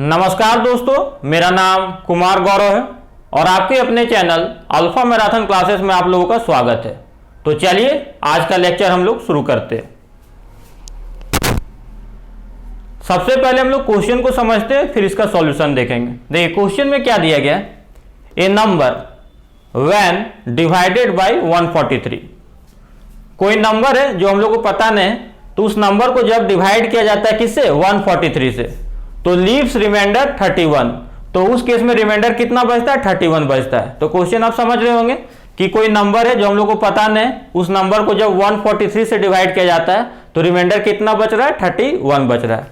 नमस्कार दोस्तों, मेरा नाम कुमार गौरव है और आपके अपने चैनल अल्फा मैराथन क्लासेस में आप लोगों का स्वागत है। तो चलिए आज का लेक्चर हम लोग शुरू करते हैं। सबसे पहले हम लोग क्वेश्चन को समझते हैं, फिर इसका सॉल्यूशन देखेंगे। देखिए क्वेश्चन में क्या दिया गया है, ए नंबर व्हेन डिवाइडेड बाय 143। कोई नंबर है जो हम लोग को पता नहीं, तो उस नंबर को जब डिवाइड किया जाता है किससे, 143 से, तो लीव्स रिमाइंडर 31। तो उस केस में रिमाइंडर कितना बचता है, 31 बचता है। तो क्वेश्चन आप समझ रहे होंगे कि कोई नंबर है जो हम लोग को पता नहीं, उस नंबर को जब 143 से डिवाइड किया जाता है तो रिमाइंडर कितना बच रहा है, 31 बच रहा है।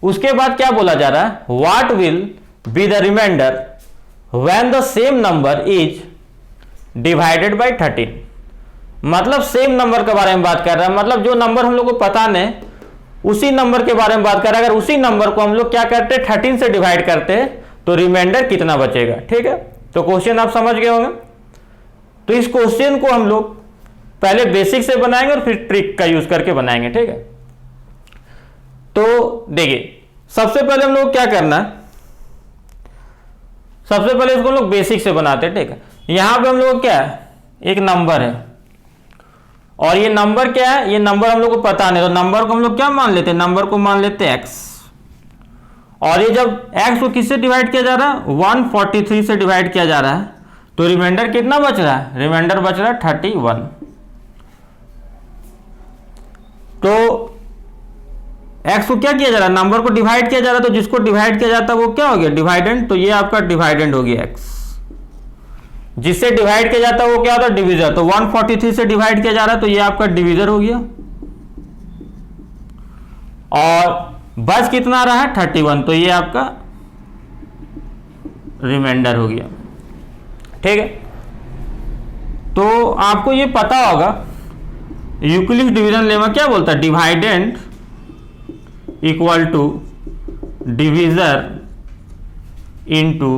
उसके बाद क्या बोला जा रहा है, what will be the remainder when the same number is divided by 13। मतलब सेम नंबर के बारे में बात कर रहा है, मतलब जो नंबर हम लोग को पता नहीं उसी नंबर के बारे में बात कर रहा है। अगर उसी नंबर को हम लोग क्या करते हैं, 13 से डिवाइड करते हैं तो रिमाइंडर कितना बचेगा। ठीक है, तो क्वेश्चन आप समझ गए होंगे। तो इस क्वेश्चन को हम लोग पहले बेसिक से बनाएंगे और फिर ट्रिक का यूज करके बनाएंगे। ठीक है, तो देखिए सबसे पहले हम लोग क्या करना है, सबसे पहले इसको हम लोग बेसिक से बनाते हैं। ठीक है, यहां पे हम लोग क्या है, एक नंबर है और ये नंबर क्या है, ये नंबर हम लोग को पता नहीं, तो नंबर को हम लोग क्या मान लेते हैं, नंबर को मान लेते हैं x। और ये जब x को किससे डिवाइड किया जा रहा है, 143 से डिवाइड किया जा रहा है, तो रिमाइंडर कितना बच रहा है, रिमाइंडर बच रहा है 31। तो x को क्या किया जा रहा है, नंबर को डिवाइड किया जा रहा है, तो जिसको डिवाइड किया जाता है वो क्या हो गया, डिवाइडेंड। तो ये आपका डिवाइडेंड हो गया x। जिससे डिवाइड किया जाता है वो क्या होता है, डिविजर। तो 143 से डिवाइड किया जा रहा है तो ये आपका डिविजर हो गया। और बस कितना रहा है, 31, तो ये आपका रिमाइंडर हो गया। ठीक है, तो आपको ये पता होगा यूक्लिड डिवीजन लेमा क्या बोलता है, dividend equal to divisor into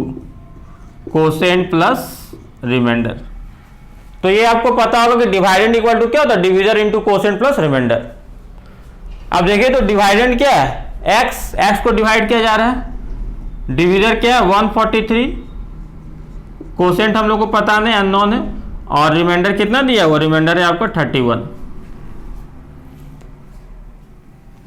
quotient plus remainder. तो ये आपको पता होगा कि डिवाइडेंड इक्वल टू क्या होता है, divisor into quotient plus remainder. अब देखिए तो डिवाइडेंड क्या है, x को डिवाइड किया जा रहा है, डिविजर क्या है 143, कोसेंट हम लोग को पता नहीं, अननोन है, और रिमाइंडर कितना दिया हुआ, रिमाइंडर है आपका 31।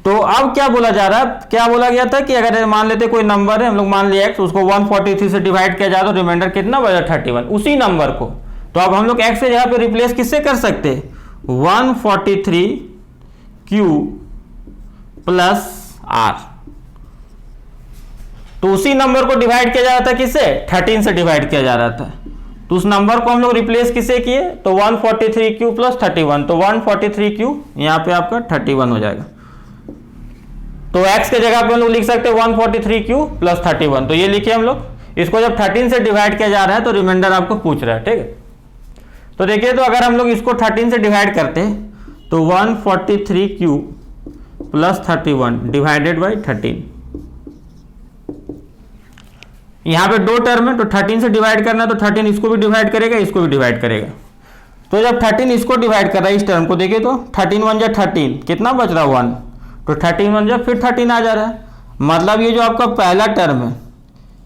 तो अब क्या बोला जा रहा है, क्या बोला गया था कि अगर मान लेते कोई नंबर है, हम लोग मान लिया x, उसको 143 से डिवाइड किया जाए तो रिमाइंडर कितना बचा, 31, उसी नंबर को। तो अब हम लोग x से जगह पे रिप्लेस किससे कर सकते हैं, 143q प्लस r। तो उसी नंबर को डिवाइड किया जा रहा था किससे, 13 से डिवाइड किया जा रहा था, तो उस नंबर को हम लोग रिप्लेस किससे किए, तो 143q प्लस 31। तो 143q यहाँ पे आपका 31 हो जाएगा। तो x के जगह पे हम लोग लिख सकते हैं 143q प्लस 31। तो ये लिखिए हम लोग। इसको जब 13 से डिवाइड किया जा रहा है तो रिमाइंडर आपको पूछ रहा है। ठीक है, तो देखिए तो अगर हम लोग इसको 13 से डिवाइड करते हैं तो 143q प्लस 31 डिवाइडेड बाई 13। यहाँ पे दो टर्म है, तो 13 से डिवाइड करना है तो 13 इसको भी डिवाइड करेगा, इसको भी डिवाइड करेगा। तो जब 13 इसको डिवाइड कर रहा है इस टर्म को, देखिए तो 13 1 जा 13, कितना बच रहा है 1, तो 13 1 जा फिर 13 आ जा रहा है। मतलब ये जो आपका पहला टर्म है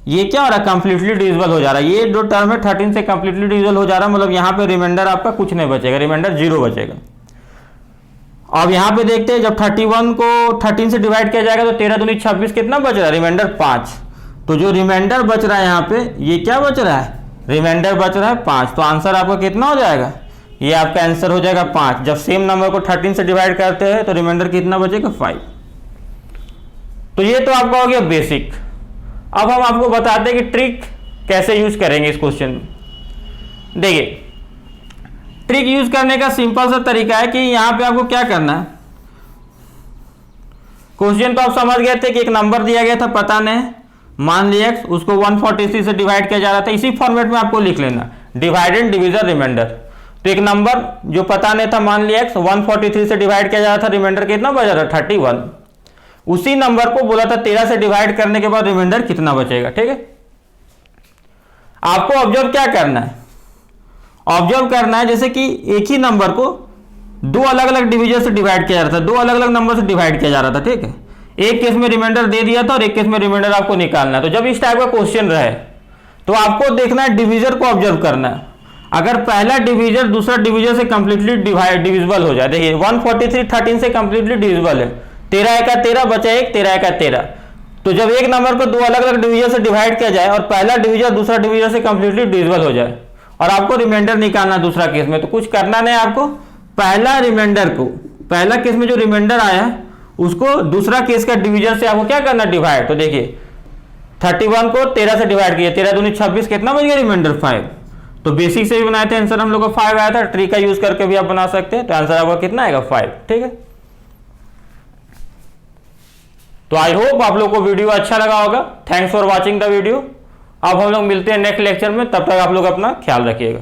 ये क्या हो रहा है, कंप्लीटली डिविजिबल हो जा रहा है। ये जो टर्म है 13 से कंप्लीटली डिविजिबल हो जा रहा है, मतलब यहाँ पे रिमाइंडर आपका कुछ नहीं बचेगा, रिमाइंडर 0 बचेगा। अब यहाँ पे देखते हैं जब 31 को 13 से डिवाइड किया जाएगा तो 13 दूनी 26, कितना बच रहा है, रिमाइंडर 5। तो जो रिमाइंडर बच रहा है यहाँ पे, ये क्या बच रहा है, रिमाइंडर बच रहा है 5। तो आंसर आपका कितना हो जाएगा, ये आपका आंसर हो जाएगा 5। जब सेम नंबर को 13 से डिवाइड करते हैं तो रिमाइंडर कितना बचेगा, 5। तो ये तो आपका हो गया बेसिक। अब हम आपको बताते हैं कि ट्रिक कैसे यूज करेंगे इस क्वेश्चन में। देखिए ट्रिक यूज करने का सिंपल सा तरीका है कि यहां पे आपको क्या करना है, क्वेश्चन तो आप समझ गए थे कि एक नंबर दिया गया था, पता नहीं, मान लिया x, उसको 143 से डिवाइड किया जा रहा था। इसी फॉर्मेट में आपको लिख लेना, डिवाइडेंड डिविजर रिमाइंडर। तो एक नंबर जो पता नहीं था, मान लिया x, 143 से डिवाइड किया जा रहा था, रिमाइंडर कितना बचा था, 31। उसी नंबर को बोला था 13 से डिवाइड करने के बाद रिमाइंडर कितना बचेगा। ठीक है, आपको ऑब्जर्व क्या करना है, ऑब्जर्व करना है जैसे कि एक ही नंबर को दो अलग अलग डिविजन से डिवाइड किया जा रहा था, दो अलग अलग नंबर से डिवाइड किया जा रहा था। ठीक है, एक केस में रिमाइंडर दे दिया था और एक केस में रिमाइंडर आपको निकालना है। तो जब इस टाइप का क्वेश्चन रहे तो आपको देखना है, डिवीजर को ऑब्जर्व करना है। अगर पहला डिवीजर दूसरा डिवीजर से कंप्लीटली डिविजिबल हो जाए, देखिए 143 13 से कंप्लीटली डिविजिबल है, 13 एका 13 बचा 1, 13 एका 13। तो जब एक नंबर को दो अलग अलग डिवीजर से डिवाइड किया जाए और पहला डिवीजर दूसरा डिवीजर से कंप्लीटली डिविजिबल हो जाए और आपको रिमाइंडर निकालना दूसरा केस में, तो कुछ करना नहीं आपको, पहला रिमाइंडर को, पहला केस में जो रिमाइंडर आया उसको दूसरा केस का डिवीजर से आपको क्या करना, डिवाइड। तो देखिए 31 को 13 से डिवाइड किया, 13 दूनी 26, कितना बच गया रिमाइंडर 5। तो बेसिक से भी बनाए थे, आंसर हम लोग का 5 आया था। ट्री का यूज करके भी आप बना सकते हैं, तो आंसर आपका कितना आएगा 5। ठीक है, तो आई होप आप लोग को वीडियो अच्छा लगा होगा। Thanks for watching the video. अब हम लोग मिलते हैं नेक्स्ट लेक्चर में, तब तक आप लोग अपना ख्याल रखिएगा।